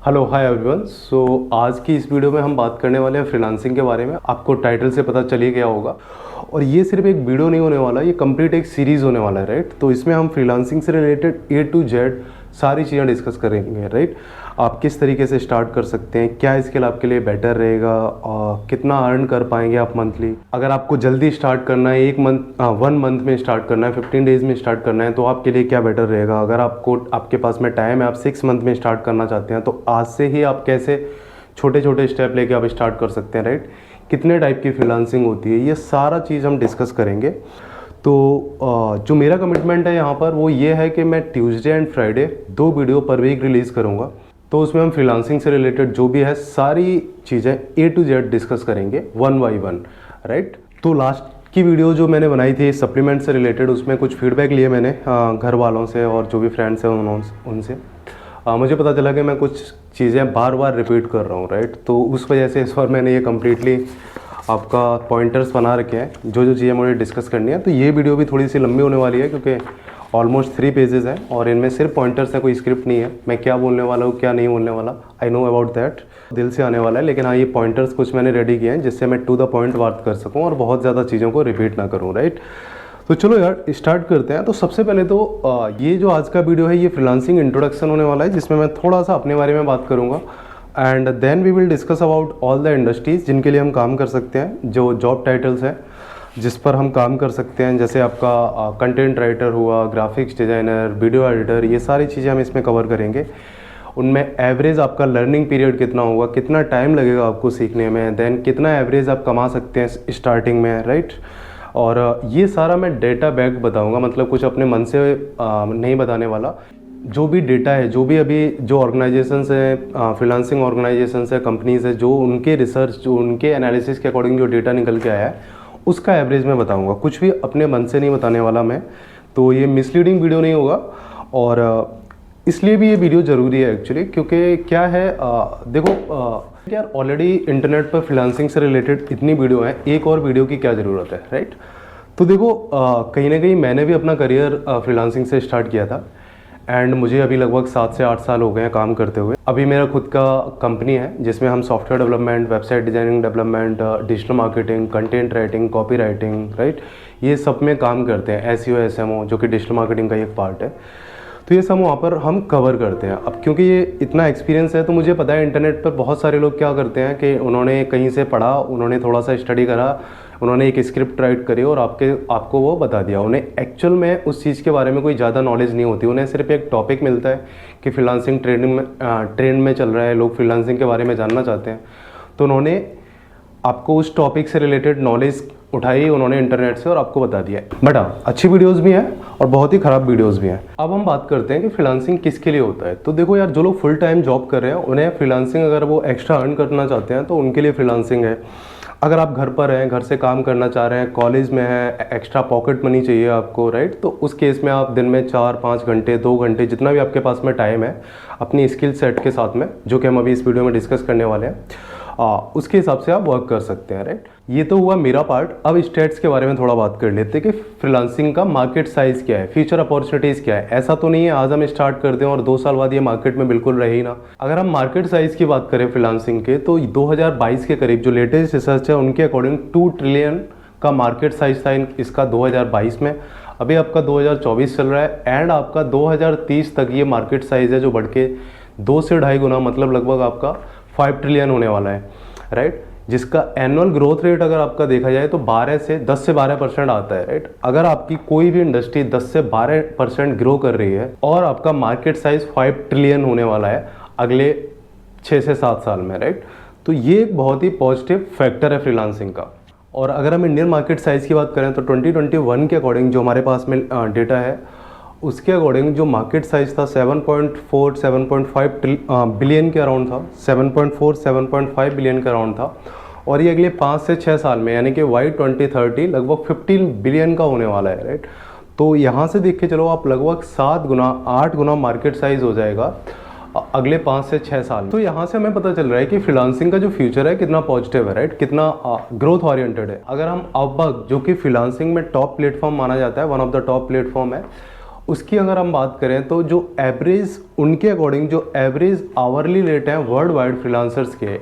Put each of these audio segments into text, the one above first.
Hello hi everyone. आज की इस वीडियो में हम बात करने वाले हैं फ्रीलांसिंग के बारे में। आपको टाइटल से पता चल ही गया होगा। और ये सिर्फ एक वीडियो नहीं होने वाला, ये कंप्लीट एक सीरीज़ होने वाला है, राइट। तो इसमें हम फ्रीलांसिंग से रिलेटेड A to Z सारी चीज़ें डिस्कस करेंगे, राइट। आप किस तरीके से स्टार्ट कर सकते हैं, क्या स्किल आपके लिए बेटर रहेगा, कितना अर्न कर पाएंगे आप मंथली। अगर आपको जल्दी स्टार्ट करना है, 1 मंथ में स्टार्ट करना है, 15 डेज़ में स्टार्ट करना है, तो आपके लिए क्या बेटर रहेगा। अगर आपके पास में टाइम है, आप 6 मंथ में स्टार्ट करना चाहते हैं, तो आज से ही आप कैसे छोटे छोटे स्टेप लेके आप स्टार्ट कर सकते हैं, राइट। कितने टाइप की फ्रीलांसिंग होती है, ये सारा चीज़ हम डिस्कस करेंगे। तो जो मेरा कमिटमेंट है यहाँ पर वो ये है कि मैं ट्यूसडे एंड फ्राइडे 2 वीडियो पर वीक रिलीज़ करूँगा। तो उसमें हम फ्रीलांसिंग से रिलेटेड जो भी है सारी चीज़ें A to Z डिस्कस करेंगे 1 by 1, राइट। तो लास्ट की वीडियो जो मैंने बनाई थी सप्लीमेंट से रिलेटेड, उसमें कुछ फीडबैक लिए मैंने घर वालों से और जो भी फ्रेंड्स हैं उनसे मुझे पता चला कि मैं कुछ चीज़ें बार बार रिपीट कर रहा हूँ, राइट। तो उस वजह से इस बार मैंने ये कम्प्लीटली आपका पॉइंटर्स बना रखे हैं जो चीज़ें मुझे डिस्कस करनी है। तो ये वीडियो भी थोड़ी सी लंबी होने वाली है क्योंकि ऑलमोस्ट 3 पेजेस हैं और इनमें सिर्फ पॉइंटर्स हैं, कोई स्क्रिप्ट नहीं है। मैं क्या बोलने वाला हूँ क्या नहीं बोलने वाला, आई नो अबाउट दैट, दिल से आने वाला है। लेकिन हाँ, ये पॉइंटर्स कुछ मैंने रेडी किए हैं जिससे मैं टू द पॉइंट बात कर सकूँ और बहुत ज़्यादा चीज़ों को रिपीट ना करूँ, राइट। तो चलो यार स्टार्ट करते हैं। तो सबसे पहले तो ये जो आज का वीडियो है ये फ्रीलांसिंग इंट्रोडक्शन होने वाला है, जिसमें मैं थोड़ा सा अपने बारे में बात करूँगा and then we will discuss about all the industries जिनके लिए हम काम कर सकते हैं, जो जॉब टाइटल्स हैं जिस पर हम काम कर सकते हैं। जैसे आपका कंटेंट राइटर हुआ, ग्राफिक्स डिज़ाइनर, वीडियो एडिटर, ये सारी चीज़ें हम इसमें कवर करेंगे। उनमें एवरेज आपका लर्निंग पीरियड कितना होगा, कितना टाइम लगेगा आपको सीखने में, देन कितना एवरेज आप कमा सकते हैं स्टार्टिंग में, राइट। और ये सारा मैं डेटा बैक बताऊंगा, मतलब कुछ अपने मन से नहीं बताने वाला। जो भी डेटा है, जो भी अभी जो ऑर्गेनाइजेशंस है, फ्रीलांसिंग ऑर्गेनाइजेशंस है, कंपनीज है, जो उनके रिसर्च, जो उनके एनालिसिस के अकॉर्डिंग जो डेटा निकल के आया है उसका एवरेज मैं बताऊंगा, कुछ भी अपने मन से नहीं बताने वाला मैं। तो ये मिसलीडिंग वीडियो नहीं होगा और इसलिए भी ये वीडियो ज़रूरी है एक्चुअली, क्योंकि क्या है देखो यार, ऑलरेडी इंटरनेट पर फ्रीलांसिंग से रिलेटेड इतनी वीडियो है, एक और वीडियो की क्या ज़रूरत है, राइट। तो देखो कहीं ना कहीं मैंने भी अपना करियर फ्रीलांसिंग से स्टार्ट किया था एंड मुझे अभी लगभग 7 से 8 साल हो गए हैं काम करते हुए। अभी मेरा खुद का कंपनी है जिसमें हम software development, website designing development, digital marketing, content writing, copy writing, right, ये सब में काम करते हैं। SEO SMO जो कि डिजिटल मार्केटिंग का एक पार्ट है, तो ये सब वहाँ पर हम कवर करते हैं। अब क्योंकि ये इतना एक्सपीरियंस है तो मुझे पता है इंटरनेट पर बहुत सारे लोग क्या करते हैं कि उन्होंने कहीं से पढ़ा, उन्होंने थोड़ा सा स्टडी करा, उन्होंने एक स्क्रिप्ट राइट करी और आपको वो बता दिया। उन्हें एक्चुअल में उस चीज़ के बारे में कोई ज़्यादा नॉलेज नहीं होती। उन्हें सिर्फ एक टॉपिक मिलता है कि फ्रीलांसिंग ट्रेंड में चल रहा है, लोग फ्रीलांसिंग के बारे में जानना चाहते हैं, तो उन्होंने आपको उस टॉपिक से रिलेटेड नॉलेज उठाई उन्होंने इंटरनेट से और आपको बता दिया। बट हाँ, अच्छी वीडियोस भी हैं और बहुत ही ख़राब वीडियोस भी हैं। अब हम बात करते हैं कि फ्रीलांसिंग किसके लिए होता है। तो देखो यार, जो लोग फुल टाइम जॉब कर रहे हैं उन्हें फ्रीलांसिंग, अगर वो एक्स्ट्रा अर्न करना चाहते हैं तो उनके लिए फ्रीलांसिंग है। अगर आप घर पर हैं, घर से काम करना चाह रहे हैं, कॉलेज में हैं, एक्स्ट्रा पॉकेट मनी चाहिए आपको, राइट, तो उस केस में आप दिन में 4-5 घंटे, 2 घंटे, जितना भी आपके पास में टाइम है, अपनी स्किल सेट के साथ में, जो कि हम अभी इस वीडियो में डिस्कस करने वाले हैं, उसके हिसाब से आप वर्क कर सकते हैं, राइट। ये तो हुआ मेरा पार्ट। अब स्टेट्स के बारे में थोड़ा बात कर लेते हैं कि फ्रीलांसिंग का मार्केट साइज़ क्या है, फ्यूचर अपॉर्चुनिटीज़ क्या है। ऐसा तो नहीं है आज हम स्टार्ट कर दें और 2 साल बाद ये मार्केट में बिल्कुल रहे ही ना। अगर हम मार्केट साइज़ की बात करें फ्रीलांसिंग के, तो 2022 के करीब जो लेटेस्ट रिसर्च है उनके अकॉर्डिंग 2 ट्रिलियन का मार्केट साइज था इसका 2022 में। अभी आपका 2024 चल रहा है एंड आपका 2030 तक ये मार्केट साइज़ है जो बढ़ के 2 से 2.5 गुना, मतलब लगभग आपका 5 ट्रिलियन होने वाला है, राइट। जिसका एनुअल ग्रोथ रेट अगर आपका देखा जाए तो 10 से 12% आता है, राइट। अगर आपकी कोई भी इंडस्ट्री 10 से 12% ग्रो कर रही है और आपका मार्केट साइज 5 ट्रिलियन होने वाला है अगले 6 से 7 साल में, राइट, तो ये एक बहुत ही पॉजिटिव फैक्टर है फ्रीलांसिंग का। और अगर हम इंडियन मार्केट साइज़ की बात करें तो 2021 के अकॉर्डिंग जो हमारे पास में डेटा है उसके अकॉर्डिंग जो मार्केट साइज़ था 7.5 बिलियन के अराउंड था, 7.5 बिलियन के अराउंड था। और ये अगले 5 से 6 साल में यानी कि Y2030 लगभग 15 बिलियन का होने वाला है, राइट। तो यहाँ से देख के चलो आप लगभग 7 गुना 8 गुना मार्केट साइज़ हो जाएगा अगले 5 से 6 साल। तो यहाँ से हमें पता चल रहा है कि फ्रीलांसिंग का जो फ्यूचर है कितना पॉजिटिव है, राइट, कितना ग्रोथ ओरिएंटेड है। अगर हम अपवर्क, जो कि फ्रीलांसिंग में टॉप प्लेटफॉर्म माना जाता है, one of the top platform है, उसकी अगर हम बात करें तो जो एवरेज उनके अकॉर्डिंग जो एवरेज आवरली रेट है वर्ल्ड वाइड फ्रीलांसर्स के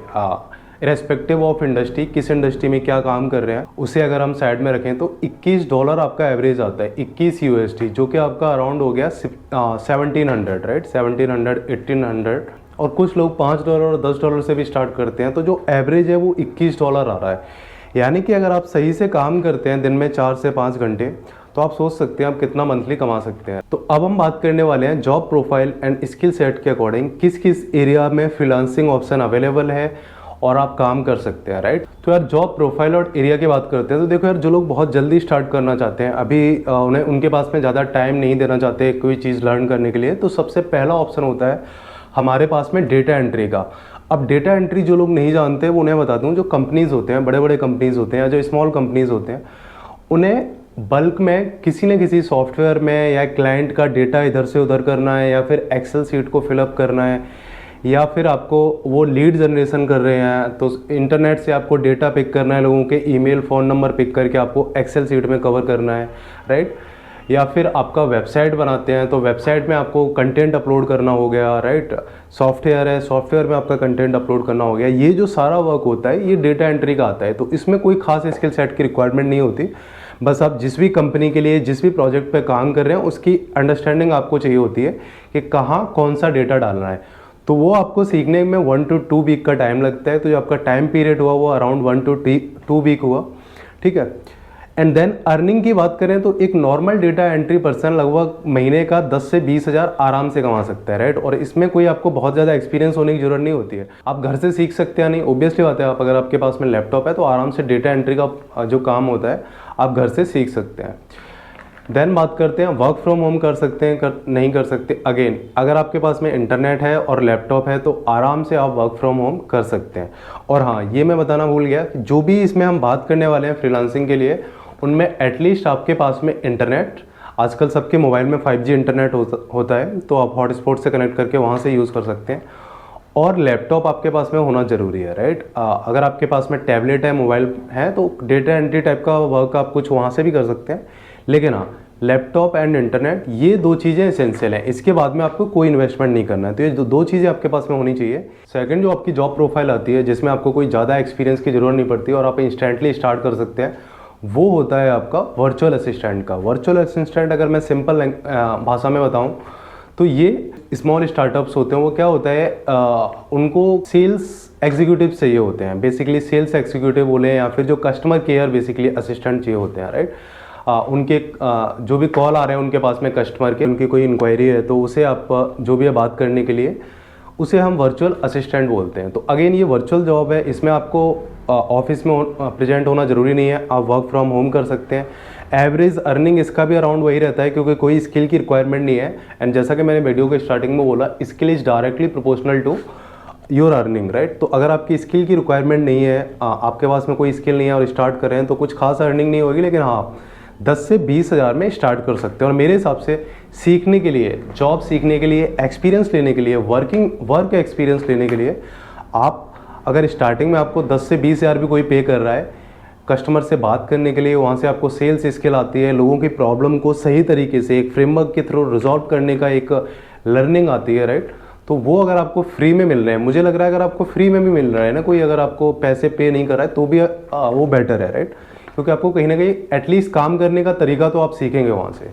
इरेस्पेक्टिव ऑफ इंडस्ट्री, किस इंडस्ट्री में क्या काम कर रहे हैं, उसे अगर हम साइड में रखें तो $21 आपका एवरेज आता है, 21 USD, जो कि आपका अराउंड हो गया 1700, राइट, 1700 1800, और कुछ लोग $5 और $10 से भी स्टार्ट करते हैं। तो जो एवरेज है वो $21 आ रहा है। यानी कि अगर आप सही से काम करते हैं दिन में 4 से 5 घंटे, तो आप सोच सकते हैं आप कितना मंथली कमा सकते हैं। तो अब हम बात करने वाले हैं job profile and skill set के अकॉर्डिंग किस किस एरिया में फ्रीलांसिंग ऑप्शन अवेलेबल है और आप काम कर सकते हैं, राइट। तो यार जॉब प्रोफाइल और एरिया की बात करते हैं तो देखो यार, जो लोग बहुत जल्दी स्टार्ट करना चाहते हैं, अभी उन्हें उनके पास में ज़्यादा टाइम नहीं देना चाहते कोई चीज़ लर्न करने के लिए, तो सबसे पहला ऑप्शन होता है हमारे पास में डेटा एंट्री का। अब डेटा एंट्री जो लोग नहीं जानते वो उन्हें बता दूं, जो कंपनीज़ होते हैं, बड़े बड़े कंपनीज़ होते हैं या जो स्मॉल कंपनीज़ होते हैं, उन्हें बल्क में किसी न किसी सॉफ्टवेयर में या क्लाइंट का डेटा इधर से उधर करना है, या फिर एक्सेल सीट को फिलअप करना है, या फिर आपको वो लीड जनरेशन कर रहे हैं तो इंटरनेट से आपको डेटा पिक करना है, लोगों के ईमेल फ़ोन नंबर पिक करके आपको एक्सेल सीट में कवर करना है, राइट। या फिर आपका वेबसाइट बनाते हैं तो वेबसाइट में आपको कंटेंट अपलोड करना हो गया, राइट। सॉफ्टवेयर है, सॉफ्टवेयर में आपका कंटेंट अपलोड करना हो गया। ये जो सारा वर्क होता है ये डेटा एंट्री का आता है। तो इसमें कोई खास स्किल सेट की रिक्वायरमेंट नहीं होती, बस आप जिस भी कंपनी के लिए जिस भी प्रोजेक्ट पे काम कर रहे हैं उसकी अंडरस्टैंडिंग आपको चाहिए होती है कि कहाँ कौन सा डेटा डालना है। तो वो आपको सीखने में 1 to 2 वीक का टाइम लगता है। तो जो आपका टाइम पीरियड हुआ वो अराउंड 1 to 2 वीक हुआ, ठीक है। एंड देन अर्निंग की बात करें तो एक नॉर्मल डेटा एंट्री पर्सन लगभग महीने का 10 से 20 हज़ार आराम से कमा सकता है, राइट। और इसमें कोई आपको बहुत ज़्यादा एक्सपीरियंस होने की जरूरत नहीं होती है, आप घर से सीख सकते हैं। नहीं, ऑब्वियसली बात है, आप अगर आपके पास में लैपटॉप है तो आराम से डेटा एंट्री का जो काम होता है आप घर से सीख सकते हैं। देन बात करते हैं वर्क फ्रॉम होम कर सकते हैं नहीं कर सकते। अगेन अगर आपके पास में इंटरनेट है और लैपटॉप है तो आराम से आप वर्क फ्रॉम होम कर सकते हैं। और हाँ, ये मैं बताना भूल गया कि जो भी इसमें हम बात करने वाले हैं फ्रीलांसिंग के लिए, उनमें एटलीस्ट आपके पास में इंटरनेट, आजकल सबके मोबाइल में 5G इंटरनेट होता है तो आप हॉटस्पॉट से कनेक्ट करके वहाँ से यूज़ कर सकते हैं, और लैपटॉप आपके पास में होना ज़रूरी है, राइट। अगर आपके पास में टैबलेट है, मोबाइल है, तो डेटा एंट्री टाइप का वर्क आप कुछ वहाँ से भी कर सकते हैं। लेकिन हाँ, लैपटॉप एंड इंटरनेट ये 2 चीज़ें एसेंशियल हैं, इसके बाद में आपको कोई इन्वेस्टमेंट नहीं करना है। तो ये 2 चीज़ें आपके पास में होनी चाहिए। सेकंड, जो आपकी जॉब प्रोफाइल आती है जिसमें आपको कोई ज़्यादा एक्सपीरियंस की ज़रूरत नहीं पड़ती और आप इंस्टेंटली स्टार्ट कर सकते हैं, वो होता है आपका वर्चुअल असिस्टेंट का। वर्चुअल असिस्टेंट अगर मैं सिंपल भाषा में बताऊं तो ये स्मॉल स्टार्टअप्स होते हैं, वो क्या होता है, उनको सेल्स एग्जीक्यूटिव चाहिए होते हैं, बेसिकली सेल्स एग्जीक्यूटिव बोले या फिर जो कस्टमर केयर बेसिकली असिस्टेंट चाहिए होते हैं, राइट। उनके जो भी कॉल आ रहे हैं उनके पास में कस्टमर के, उनकी कोई इंक्वायरी है तो उसे आप जो भी है बात करने के लिए, उसे हम वर्चुअल असिस्टेंट बोलते हैं। तो अगेन ये वर्चुअल जॉब है, इसमें आपको ऑफिस में प्रेजेंट होना ज़रूरी नहीं है, आप वर्क फ्रॉम होम कर सकते हैं। एवरेज अर्निंग इसका भी अराउंड वही रहता है क्योंकि कोई स्किल की रिक्वायरमेंट नहीं है। एंड जैसा कि मैंने वीडियो के स्टार्टिंग में बोला, skill is directly proportional to your earning, right. तो अगर आपकी स्किल की रिक्वायरमेंट नहीं है, आपके पास में कोई स्किल नहीं है और स्टार्ट कर रहे हैं तो कुछ खास अर्निंग नहीं होगी, लेकिन हाँ 10 से 20 हज़ार में स्टार्ट कर सकते हैं। और मेरे हिसाब से सीखने के लिए, जॉब सीखने के लिए, एक्सपीरियंस लेने के लिए, वर्क एक्सपीरियंस लेने के लिए, आप अगर स्टार्टिंग में आपको 10 से 20 हज़ार भी कोई पे कर रहा है कस्टमर से बात करने के लिए, वहाँ से आपको सेल्स स्किल आती है, लोगों की प्रॉब्लम को सही तरीके से एक फ्रेमवर्क के थ्रू रिजॉल्व करने का एक लर्निंग आती है, राइट। तो वो अगर आपको फ्री में मिल रहे हैं, मुझे लग रहा है अगर आपको फ्री में भी मिल रहा है ना, कोई अगर आपको पैसे पे नहीं कर रहा है तो भी वो बेटर है, राइट। क्योंकि आपको कहीं ना कहीं एटलीस्ट काम करने का तरीका तो आप सीखेंगे वहाँ से।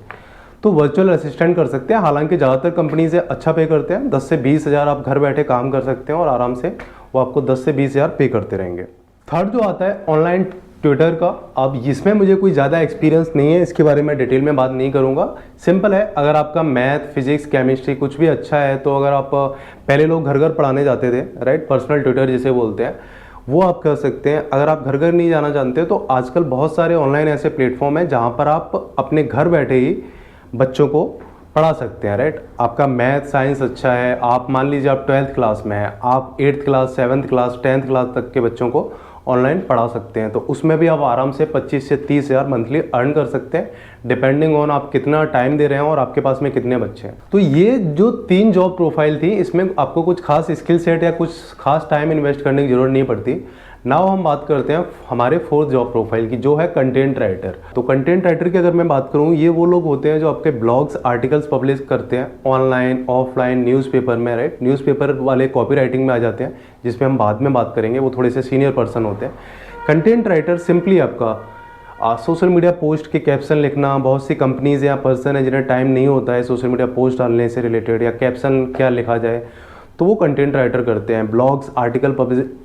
तो वर्चुअल असिस्टेंट कर सकते हैं, हालांकि ज़्यादातर कंपनी से अच्छा पे करते हैं। 10 से 20 हज़ार आप घर बैठे काम कर सकते हैं और आराम से वो आपको 10 से 20 हज़ार पे करते रहेंगे। थर्ड जो आता है ऑनलाइन ट्यूटर का। अब इसमें मुझे कोई ज़्यादा एक्सपीरियंस नहीं है, इसके बारे में डिटेल में बात नहीं करूँगा। सिंपल है, अगर आपका मैथ, फिजिक्स, केमिस्ट्री कुछ भी अच्छा है तो अगर आप, पहले लोग घर घर पढ़ाने जाते थे, राइट, पर्सनल ट्यूटर जिसे बोलते हैं, वो आप कर सकते हैं। अगर आप घर घर नहीं जाना जानते तो आजकल बहुत सारे ऑनलाइन ऐसे प्लेटफॉर्म हैं जहाँ पर आप अपने घर बैठे ही बच्चों को पढ़ा सकते हैं, राइट। आपका मैथ साइंस अच्छा है, आप मान लीजिए आप 12th क्लास में हैं, आप 8th class, 7th class, 10th class तक के बच्चों को ऑनलाइन पढ़ा सकते हैं। तो उसमें भी आप आराम से 25 से 30 हज़ार मंथली अर्न कर सकते हैं, डिपेंडिंग ऑन आप कितना टाइम दे रहे हैं और आपके पास में कितने बच्चे हैं। तो ये जो 3 जॉब प्रोफाइल थी, इसमें आपको कुछ खास स्किल सेट या कुछ खास टाइम इन्वेस्ट करने की जरूरत नहीं पड़ती। नाउ हम बात करते हैं हमारे फोर्थ जॉब प्रोफाइल की, जो है कंटेंट राइटर। तो कंटेंट राइटर की अगर मैं बात करूं, ये वो लोग होते हैं जो आपके ब्लॉग्स, आर्टिकल्स पब्लिश करते हैं ऑनलाइन, ऑफलाइन, न्यूज़पेपर में, राइट। न्यूज़पेपर वाले कॉपी राइटिंग में आ जाते हैं, जिसमें हम बाद में बात करेंगे, वो थोड़े से सीनियर पर्सन होते हैं। कंटेंट राइटर सिंपली आपका सोशल मीडिया पोस्ट के कैप्शन लिखना, बहुत सी कंपनीज़ या पर्सन है जिन्हें टाइम नहीं होता है सोशल मीडिया पोस्ट डालने से रिलेटेड, या कैप्शन क्या लिखा जाए, तो वो कंटेंट राइटर करते हैं। ब्लॉग्स, आर्टिकल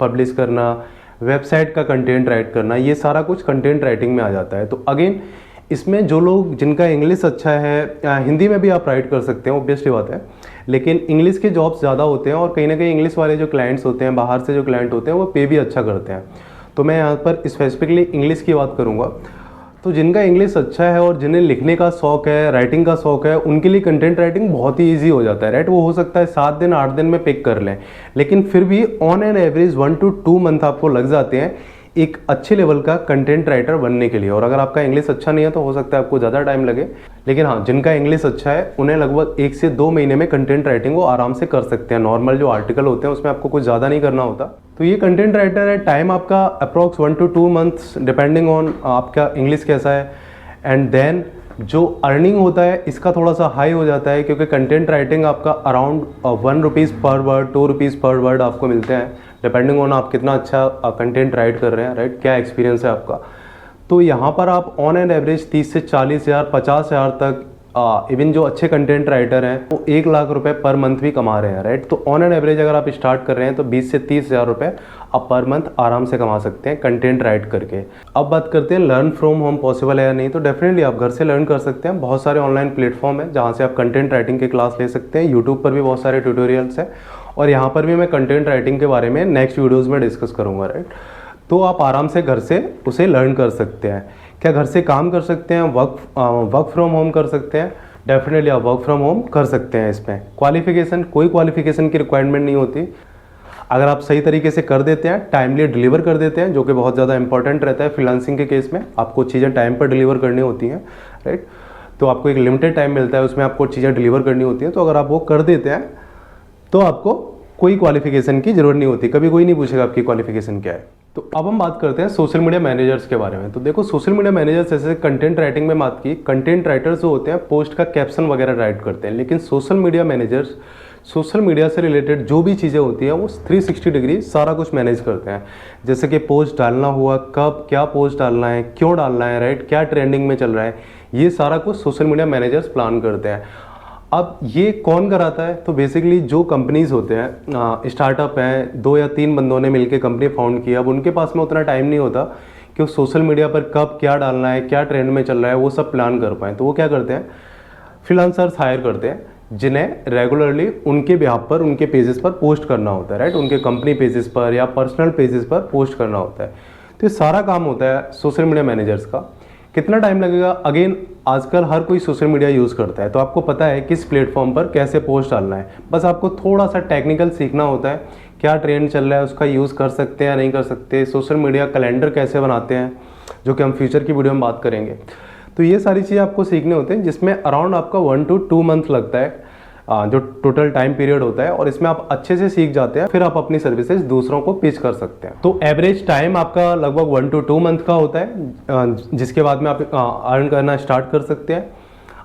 पब्लिश करना, वेबसाइट का कंटेंट राइट करना, ये सारा कुछ कंटेंट राइटिंग में आ जाता है। तो अगेन इसमें जो लोग जिनका इंग्लिश अच्छा है, हिंदी में भी आप राइट कर सकते हैं, ऑब्वियसली बात है, लेकिन इंग्लिश के जॉब्स ज़्यादा होते हैं और कहीं ना कहीं इंग्लिश वाले जो क्लाइंट्स होते हैं, बाहर से जो क्लाइंट होते हैं, वो पे भी अच्छा करते हैं। तो मैं यहाँ पर स्पेसिफिकली इंग्लिश की बात करूँगा। तो जिनका इंग्लिश अच्छा है और जिन्हें लिखने का शौक है, राइटिंग का शौक है, उनके लिए कंटेंट राइटिंग बहुत ही ईजी हो जाता है, राइट। वो हो सकता है 7 दिन 8 दिन में पिक कर लें, लेकिन फिर भी on an average 1 to 2 month आपको लग जाते हैं एक अच्छे लेवल का कंटेंट राइटर बनने के लिए। और अगर आपका इंग्लिश अच्छा नहीं है तो हो सकता है आपको ज़्यादा टाइम लगे, लेकिन हाँ, जिनका इंग्लिश अच्छा है उन्हें लगभग 1 से 2 महीने में कंटेंट राइटिंग वो आराम से कर सकते हैं। नॉर्मल जो आर्टिकल होते हैं उसमें आपको कुछ ज़्यादा नहीं करना होता। तो ये कंटेंट राइटर है, टाइम आपका approx 1 to 2 months depending on आपका इंग्लिश कैसा है। एंड देन जो अर्निंग होता है इसका थोड़ा सा हाई हो जाता है, क्योंकि कंटेंट राइटिंग आपका अराउंड 1 रुपीज़ पर वर्ड, 2 रुपीज़ पर वर्ड आपको मिलते हैं, डिपेंडिंग ऑन आप कितना अच्छा कंटेंट राइट कर रहे हैं, राइट, क्या एक्सपीरियंस है आपका। तो यहाँ पर आप ऑन एन एवरेज 30 से 40 हज़ार, 50 हज़ार तक, इवन जो अच्छे कंटेंट राइटर हैं वो 1 लाख रुपए पर मंथ भी कमा रहे हैं, राइट। तो ऑन एन एवरेज अगर आप स्टार्ट कर रहे हैं तो 20 से 30 हज़ार रुपये आप पर मंथ आराम से कमा सकते हैं कंटेंट राइट करके। अब बात करते हैं लर्न फ्रॉम होम पॉसिबल है या नहीं। तो डेफिनेटली आप घर से लर्न कर सकते हैं। बहुत सारे ऑनलाइन प्लेटफॉर्म है जहाँ से आप कंटेंट राइटिंग के क्लास ले सकते हैं। यूट्यूब पर भी बहुत सारे ट्यूटोरियल्स हैं और यहाँ पर भी मैं कंटेंट राइटिंग के बारे में नेक्स्ट वीडियोज़ में डिस्कस करूँगा, राइट। तो आप आराम से घर से उसे लर्न कर सकते हैं। क्या घर से काम कर सकते हैं, वर्क फ्रॉम होम कर सकते हैं? डेफिनेटली आप वर्क फ्रॉम होम कर सकते हैं। इसमें क्वालिफिकेशन, कोई क्वालिफिकेशन की रिक्वायरमेंट नहीं होती। अगर आप सही तरीके से कर देते हैं, टाइमली डिलीवर कर देते हैं, जो कि बहुत ज़्यादा इंपॉर्टेंट रहता है फ्रीलांसिंग के केस में, आपको चीज़ें टाइम पर डिलीवर करनी होती हैं, राइट। तो आपको एक लिमिटेड टाइम मिलता है, उसमें आपको चीज़ें डिलीवर करनी होती हैं। तो अगर आप वो कर देते हैं तो आपको कोई क्वालिफिकेशन की ज़रूरत नहीं होती, कभी कोई नहीं पूछेगा आपकी क्वालिफिकेशन क्या है। तो अब हम बात करते हैं सोशल मीडिया मैनेजर्स के बारे में। तो देखो, सोशल मीडिया मैनेजर्स, जैसे कंटेंट राइटिंग में बात की, कंटेंट राइटर्स जो होते हैं पोस्ट का कैप्शन वगैरह राइट करते हैं, लेकिन social media managers social media से रिलेटेड जो भी चीज़ें होती हैं वो 360 डिग्री सारा कुछ मैनेज करते हैं। जैसे कि पोस्ट डालना हुआ, कब क्या पोस्ट डालना है, क्यों डालना है, राइट, क्या ट्रेंडिंग में चल रहा है, ये सारा कुछ सोशल मीडिया मैनेजर्स प्लान करते हैं। अब ये कौन कराता है? तो बेसिकली जो कंपनीज़ होते हैं, स्टार्टअप हैं, 2 या 3 बंदों ने मिलकर कंपनी फाउंड किया, अब उनके पास में उतना टाइम नहीं होता कि वो सोशल मीडिया पर कब क्या डालना है, क्या ट्रेंड में चल रहा है, वो सब प्लान कर पाएँ। तो वो क्या करते हैं, फ्रीलांसर्स हायर करते हैं जिन्हें रेगुलरली उनके बिहाफ पर, उनके पेजेस पर पोस्ट करना होता है, राइट, उनके कंपनी पेजेस पर या पर्सनल पेजेस पर पोस्ट करना होता है। तो ये सारा काम होता है सोशल मीडिया मैनेजर्स का। कितना टाइम लगेगा? अगेन, आजकल हर कोई सोशल मीडिया यूज़ करता है, तो आपको पता है किस प्लेटफॉर्म पर कैसे पोस्ट डालना है। बस आपको थोड़ा सा टेक्निकल सीखना होता है, क्या ट्रेंड चल रहा है, उसका यूज़ कर सकते हैं या नहीं कर सकते, सोशल मीडिया कैलेंडर कैसे बनाते हैं, जो कि हम फ्यूचर की वीडियो में बात करेंगे। तो ये सारी चीज़ें आपको सीखने होते हैं, जिसमें अराउंड आपका 1 to 2 मंथ लगता है, जो टोटल टाइम पीरियड होता है। और इसमें आप अच्छे से सीख जाते हैं, फिर आप अपनी सर्विसेज दूसरों को पिच कर सकते हैं। तो एवरेज टाइम आपका लगभग 1 to 2 मंथ का होता है, जिसके बाद में आप अर्न करना स्टार्ट कर सकते हैं।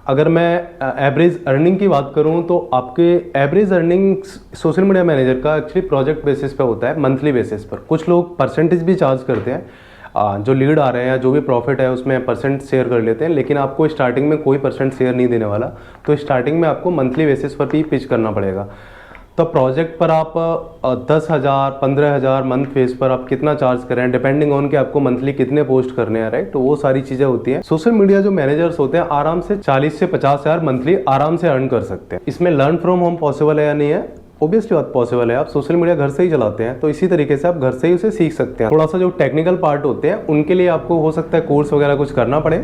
अगर मैं एवरेज अर्निंग की बात करूं तो आपके average earning social media manager का एक्चुअली प्रोजेक्ट बेसिस पे होता है, मंथली बेसिस पर। कुछ लोग परसेंटेज भी चार्ज करते हैं, जो लीड आ रहे हैं या जो भी प्रॉफिट है उसमें परसेंट शेयर कर लेते हैं, लेकिन आपको स्टार्टिंग में कोई परसेंट शेयर नहीं देने वाला। तो स्टार्टिंग में आपको मंथली बेसिस पर भी पिच करना पड़ेगा। तो प्रोजेक्ट पर आप 10,000, 15,000 मंथ बेस पर आप कितना चार्ज करें, डिपेंडिंग ऑन कि आपको मंथली कितने पोस्ट करने हैं, राइट। तो वो सारी चीज़ें होती हैं। सोशल मीडिया जो मैनेजर्स होते हैं आराम से 40 से 50 हज़ार मंथली आराम से अर्न कर सकते हैं। इसमें लर्न फ्रॉम होम पॉसिबल है या नहीं है? ऑब्वियसली बात पॉसिबल है। आप सोशल मीडिया घर से ही चलाते हैं, तो इसी तरीके से आप घर से ही उसे सीख सकते हैं। थोड़ा सा जो टेक्निकल पार्ट होते हैं उनके लिए आपको हो सकता है कोर्स वगैरह कुछ करना पड़े,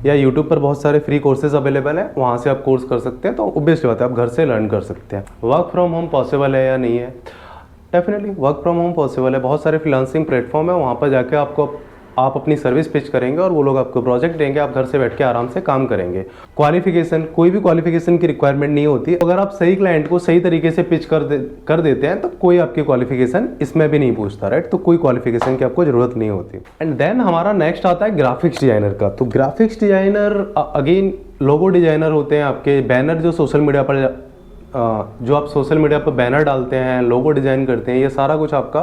या यूट्यूब पर बहुत सारे फ्री कोर्सेज अवेलेबल हैं, वहाँ से आप कोर्स कर सकते हैं। तो ऑब्वियसली बात है, आप घर से लर्न कर सकते हैं। वर्क फ्रॉम होम पॉसिबल है या नहीं है? Definitely work from home possible है। बहुत सारे फ्रीलांसिंग प्लेटफॉर्म है, वहाँ पर जाके आपको आप अपनी सर्विस पिच करेंगे और वो लोग आपको प्रोजेक्ट देंगे, आप घर से बैठ के आराम से काम करेंगे। क्वालिफिकेशन, कोई भी क्वालिफिकेशन की रिक्वायरमेंट नहीं होती। अगर आप सही क्लाइंट को सही तरीके से पिच कर देते हैं तो कोई आपकी क्वालिफिकेशन इसमें भी नहीं पूछता, राइट। तो कोई क्वालिफिकेशन की आपको जरूरत नहीं होती। एंड देन हमारा नेक्स्ट आता है ग्राफिक्स डिजाइनर का। तो ग्राफिक्स डिजाइनर अगेन लोगो डिजाइनर होते हैं, आपके बैनर जो सोशल मीडिया पर जो आप सोशल मीडिया पर बैनर डालते हैं, लोगो डिजाइन करते हैं, ये सारा कुछ आपका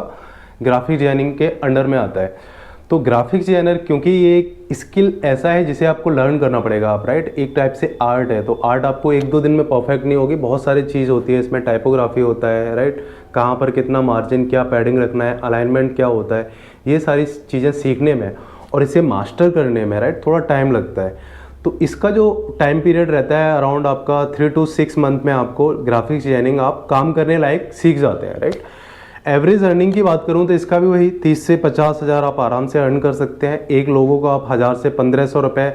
ग्राफिक डिजाइनिंग के अंडर में आता है। तो ग्राफिक्स डिजाइनर, क्योंकि ये एक स्किल ऐसा है जिसे आपको लर्न करना पड़ेगा आप, राइट। एक टाइप से आर्ट है, तो आर्ट आपको 1-2 दिन में परफेक्ट नहीं होगी, बहुत सारी चीज़ होती है इसमें। टाइपोग्राफी होता है, राइट, कहाँ पर कितना मार्जिन, क्या पैडिंग रखना है, अलाइनमेंट क्या होता है, ये सारी चीज़ें सीखने में और इसे मास्टर करने में, राइट, थोड़ा टाइम लगता है। तो इसका जो टाइम पीरियड रहता है अराउंड आपका 3 to 6 मंथ में आपको ग्राफिक्स डिजाइनिंग आप काम करने लायक सीख जाते हैं, राइट। एवरेज अर्निंग की बात करूं तो इसका भी वही 30 से 50 हज़ार आप आराम से अर्न कर सकते हैं। एक लोगों को आप 1000 से 1500 रुपये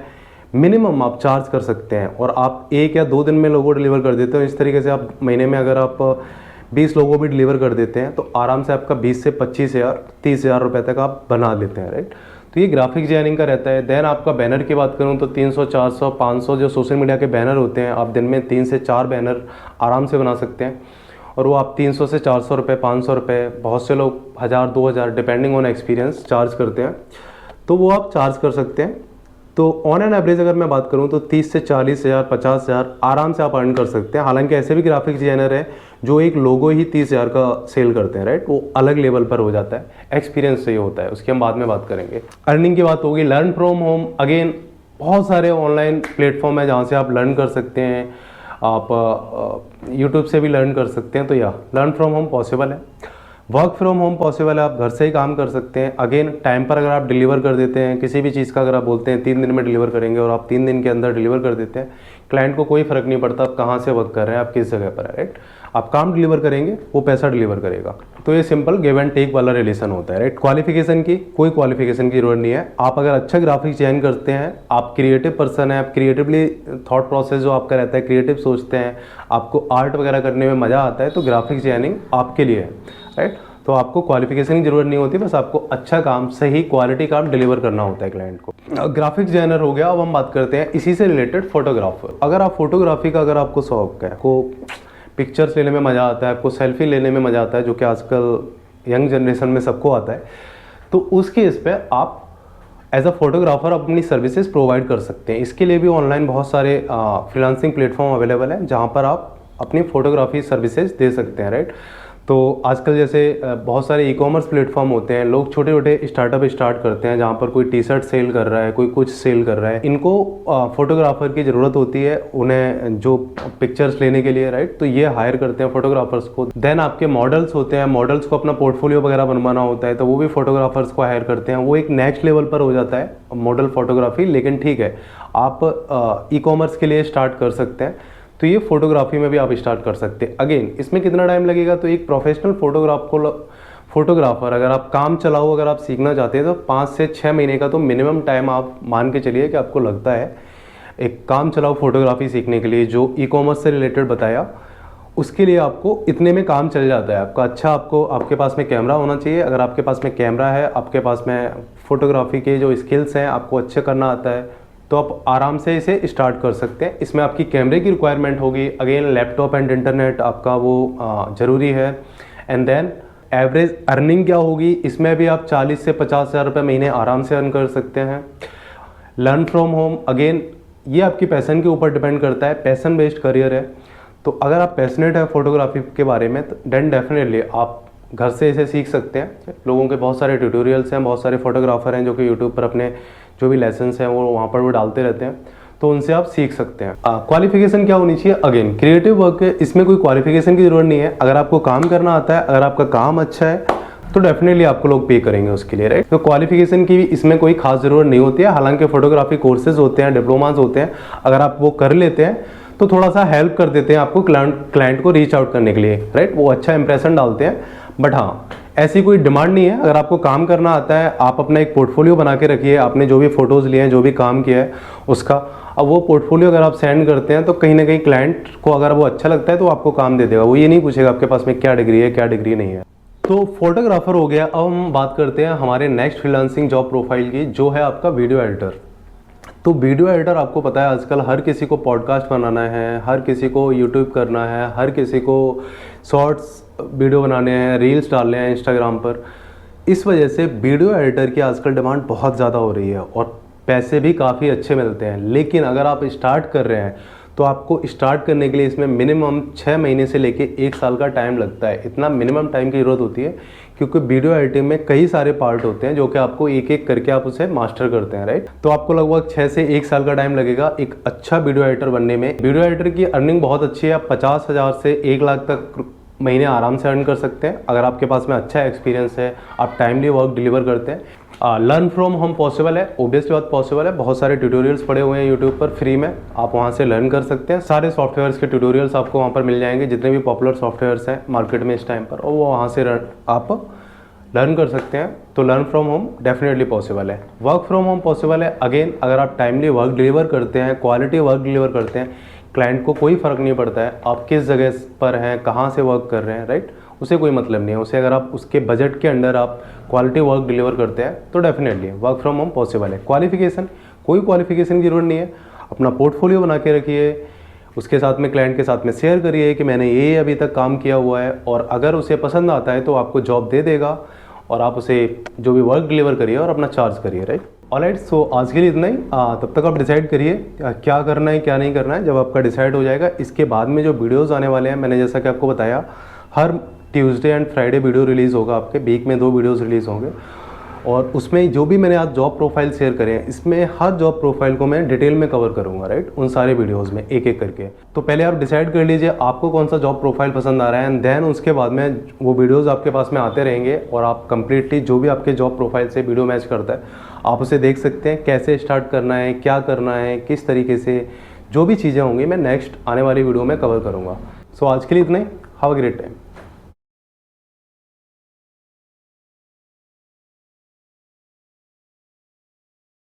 मिनिमम आप चार्ज कर सकते हैं, और आप 1 या 2 दिन में लोगो डिलीवर कर देते हो। इस तरीके से आप महीने में अगर आप 20 लोगों भी डिलीवर कर देते हैं तो आराम से आपका 20 से 25 हज़ार 30 हज़ार रुपये तक आप बना लेते हैं, राइट। तो ये ग्राफिक्स डिजाइनिंग का रहता है। देन आपका बैनर की बात करूं तो 300, 400, 500 जो सोशल मीडिया के बैनर होते हैं, आप दिन में 3 से 4 बैनर आराम से बना सकते हैं, और वो आप 300 से 400 रुपये, 500 रुपये, बहुत से लोग 1000, 2000 डिपेंडिंग ऑन एक्सपीरियंस चार्ज करते हैं, तो वो आप चार्ज कर सकते हैं। तो ऑन एन एवरेज अगर मैं बात करूं तो 30 से 40 हज़ार, 50 हज़ार आराम से आप अर्न कर सकते हैं। हालांकि ऐसे भी ग्राफिक्स डिजाइनर है जो एक लोगो ही 30 हज़ार का सेल करते हैं, राइट, वो अलग लेवल पर हो जाता है, एक्सपीरियंस से होता है, उसकी हम बाद में बात करेंगे। अर्निंग की बात होगी, लर्न फ्रॉम होम, अगेन बहुत सारे ऑनलाइन प्लेटफॉर्म है जहाँ से आप लर्न कर सकते हैं। आप यूट्यूब से भी लर्न कर सकते हैं। तो या लर्न फ्रॉम होम पॉसिबल है, वर्क फ्रॉम होम पॉसिबल है, आप घर से ही काम कर सकते हैं। अगेन टाइम पर अगर आप डिलीवर कर देते हैं किसी भी चीज़ का, अगर आप बोलते हैं 3 दिन में डिलीवर करेंगे और आप 3 दिन के अंदर डिलीवर कर देते हैं, क्लाइंट को कोई फ़र्क नहीं पड़ता आप कहाँ से वर्क कर रहे हैं, आप किस जगह पर है, राइट। आप काम डिलीवर करेंगे, वो पैसा डिलीवर करेगा। तो ये सिंपल गिव एंड टेक वाला रिलेशन होता है, राइट। क्वालिफिकेशन की कोई क्वालिफिकेशन की जरूरत नहीं है। आप अगर अच्छा ग्राफिक्स डिजाइन करते हैं, आप क्रिएटिव पर्सन है, आप क्रिएटिवली थॉट प्रोसेस जो आपका रहता है, क्रिएटिव सोचते हैं, आपको आर्ट वगैरह करने में मज़ा आता है, तो ग्राफिक्स डिजाइनिंग आपके लिए है, राइट। तो आपको क्वालिफिकेशन की जरूरत नहीं होती, बस आपको अच्छा काम, सही क्वालिटी काम डिलीवर करना होता है क्लाइंट को। ग्राफिक्स डिजाइनर हो गया। अब हम बात करते हैं इसी से रिलेटेड फोटोग्राफर। अगर आप फोटोग्राफी का अगर आपको शौक है, आपको पिक्चर्स लेने में मज़ा आता है, आपको सेल्फी लेने में मज़ा आता है, जो कि आजकल यंग जनरेशन में सबको आता है, तो उस केस पे आप एज अ फोटोग्राफर अपनी सर्विसेज प्रोवाइड कर सकते हैं। इसके लिए भी ऑनलाइन बहुत सारे फ्रीलांसिंग प्लेटफॉर्म अवेलेबल हैं जहाँ पर आप अपनी फोटोग्राफी सर्विसेज दे सकते हैं, राइट। तो आजकल जैसे बहुत सारे ई-कॉमर्स प्लेटफॉर्म होते हैं, लोग छोटे छोटे स्टार्टअप स्टार्ट करते हैं जहाँ पर कोई टी शर्ट सेल कर रहा है, कोई कुछ सेल कर रहा है। इनको फोटोग्राफर की ज़रूरत होती है उन्हें जो पिक्चर्स लेने के लिए, राइट। तो ये हायर करते हैं फोटोग्राफर्स को। देन आपके मॉडल्स होते हैं, मॉडल्स को अपना पोर्टफोलियो वगैरह बनवाना होता है, तो वो भी फोटोग्राफर्स को हायर करते हैं। वो एक नेक्स्ट लेवल पर हो जाता है मॉडल फोटोग्राफी, लेकिन ठीक है, आप ई-कॉमर्स के लिए स्टार्ट कर सकते हैं। तो ये फोटोग्राफी में भी आप स्टार्ट कर सकते हैं। अगेन इसमें कितना टाइम लगेगा, तो एक प्रोफेशनल फोटोग्राफर अगर आप काम चलाओ, अगर आप सीखना चाहते हैं तो 5 से 6 महीने का तो मिनिमम टाइम आप मान के चलिए कि आपको लगता है एक काम चलाओ फोटोग्राफी सीखने के लिए। जो ई-कॉमर्स से रिलेटेड बताया उसके लिए आपको इतने में काम चल जाता है आपका। अच्छा, आपके पास में कैमरा होना चाहिए। अगर आपके पास में कैमरा है, आपके पास में फोटोग्राफी के जो स्किल्स हैं, आपको अच्छे करना आता है, तो आप आराम से इसे स्टार्ट कर सकते हैं। इसमें आपकी कैमरे की रिक्वायरमेंट होगी, अगेन लैपटॉप एंड इंटरनेट आपका वो ज़रूरी है। एंड देन एवरेज अर्निंग क्या होगी, इसमें भी आप 40 से 50 हज़ार रुपये महीने आराम से अर्न कर सकते हैं। लर्न फ्रॉम होम, अगेन ये आपकी पैसन के ऊपर डिपेंड करता है, पैसन बेस्ड करियर है। तो अगर आप पैशनेट है फोटोग्राफी के बारे में, तो देन डेफिनेटली आप घर से इसे सीख सकते हैं। लोगों के बहुत सारे ट्यूटोरियल्स हैं, बहुत सारे फोटोग्राफर हैं जो कि यूट्यूब पर अपने जो भी लेसन्स हैं वो वहाँ पर वो डालते रहते हैं, तो उनसे आप सीख सकते हैं। क्वालिफिकेशन क्या होनी चाहिए, अगेन क्रिएटिव वर्क है, इसमें कोई क्वालिफिकेशन की जरूरत नहीं है। अगर आपको काम करना आता है, अगर आपका काम अच्छा है, तो डेफिनेटली आपको लोग पे करेंगे उसके लिए, राइट। तो क्वालिफिकेशन की भी इसमें कोई खास जरूरत नहीं होती है। हालांकि फोटोग्राफी कोर्सेज होते हैं, डिप्लोमाज होते हैं, अगर आप वो कर लेते हैं तो थोड़ा सा हेल्प कर देते हैं आपको क्लाइंट को रीच आउट करने के लिए, राइट। वो अच्छा इंप्रेशन डालते हैं। बट हाँ, ऐसी कोई डिमांड नहीं है। अगर आपको काम करना आता है, आप अपना एक पोर्टफोलियो बना के रखिए, आपने जो भी फोटोज़ लिए हैं, जो भी काम किया है उसका। अब वो पोर्टफोलियो अगर आप सेंड करते हैं तो कहीं ना कहीं क्लाइंट को अगर वो अच्छा लगता है तो आपको काम दे देगा। वो ये नहीं पूछेगा आपके पास में क्या डिग्री है, क्या डिग्री नहीं है। तो फोटोग्राफर हो गया। अब हम बात करते हैं हमारे नेक्स्ट फ्रीलांसिंग जॉब प्रोफाइल की, जो है आपका वीडियो एडिटर। तो वीडियो एडिटर आपको पता है आजकल हर किसी को पॉडकास्ट बनाना है, हर किसी को यूट्यूब करना है, हर किसी को शॉर्ट्स वीडियो बनाने हैं, रील्स डालने हैं इंस्टाग्राम पर। इस वजह से वीडियो एडिटर की आजकल डिमांड बहुत ज़्यादा हो रही है और पैसे भी काफ़ी अच्छे मिलते हैं। लेकिन अगर आप स्टार्ट कर रहे हैं तो आपको स्टार्ट करने के लिए इसमें मिनिमम 6 महीने से लेके 1 साल का टाइम लगता है। इतना मिनिमम टाइम की ज़रूरत होती है क्योंकि वीडियो एडिटिंग में कई सारे पार्ट होते हैं जो कि आपको एक एक करके आप उसे मास्टर करते हैं, राइट। तो आपको लगभग 6 से 1 साल का टाइम लगेगा एक अच्छा वीडियो एडिटर बनने में। वीडियो एडिटर की अर्निंग बहुत अच्छी है। आप 50,000 से 1 लाख तक महीने आराम से अर्न कर सकते हैं अगर आपके पास में अच्छा एक्सपीरियंस है, आप टाइमली वर्क डिलीवर करते हैं। लर्न फ्रॉम होम पॉसिबल है, ओबियसली बात पॉसिबल है। बहुत सारे ट्यूटोरियल्स पड़े हुए हैं यूट्यूब पर फ्री में, आप वहाँ से लर्न कर सकते हैं। सारे सॉफ्टवेयर्स के ट्यूटोरियल्स आपको वहाँ पर मिल जाएंगे, जितने भी पॉपुलर सॉफ्टवेयर्स हैं मार्केट में इस टाइम पर, और वो वहाँ से आप लर्न कर सकते हैं। तो learn from home definitely possible है। वर्क फ्रॉम होम पॉसिबल है अगेन अगर आप टाइमली वर्क डिलीवर करते हैं, क्वालिटी वर्क डिलीवर करते हैं। क्लाइंट को कोई फ़र्क नहीं पड़ता है आप किस जगह पर हैं, कहाँ से वर्क कर रहे हैं, राइट। उसे कोई मतलब नहीं है। उसे अगर आप उसके बजट के अंडर आप क्वालिटी वर्क डिलीवर करते हैं तो definitely work from home possible है। क्वालिफिकेशन, कोई क्वालिफिकेशन की जरूरत नहीं है। अपना पोर्टफोलियो बना के रखिए, उसके साथ में क्लाइंट के साथ में शेयर करिए कि मैंने ये अभी तक काम किया हुआ है, और अगर उसे पसंद आता है तो आपको जॉब दे देगा और आप उसे जो भी वर्क डिलीवर करिए और अपना चार्ज करिए, राइट। ऑलराइट, सो आज के लिए इतना ही। तब तक आप डिसाइड करिए क्या करना है क्या नहीं करना है। जब आपका डिसाइड हो जाएगा इसके बाद में जो वीडियोस आने वाले हैं, मैंने जैसा कि आपको बताया हर Tuesday and Friday video release होगा आपके, वीक में 2 वीडियोस रिलीज़ होंगे। और उसमें जो भी मैंने आज जॉब प्रोफाइल शेयर करे हैं, इसमें हर जॉब प्रोफाइल को मैं डिटेल में कवर करूंगा, राइट, उन सारे वीडियोस में एक एक करके। तो पहले आप डिसाइड कर लीजिए आपको कौन सा जॉब प्रोफाइल पसंद आ रहा है, एंड देन उसके बाद में वो वीडियोस आपके पास में आते रहेंगे और आप कंप्लीटली जो भी आपके जॉब प्रोफाइल से वीडियो मैच करता है आप उसे देख सकते हैं। कैसे स्टार्ट करना है, क्या करना है, किस तरीके से, जो भी चीज़ें होंगी मैं नेक्स्ट आने वाली वीडियो में कवर करूँगा। सो आज के लिए इतना ही। Have a great time.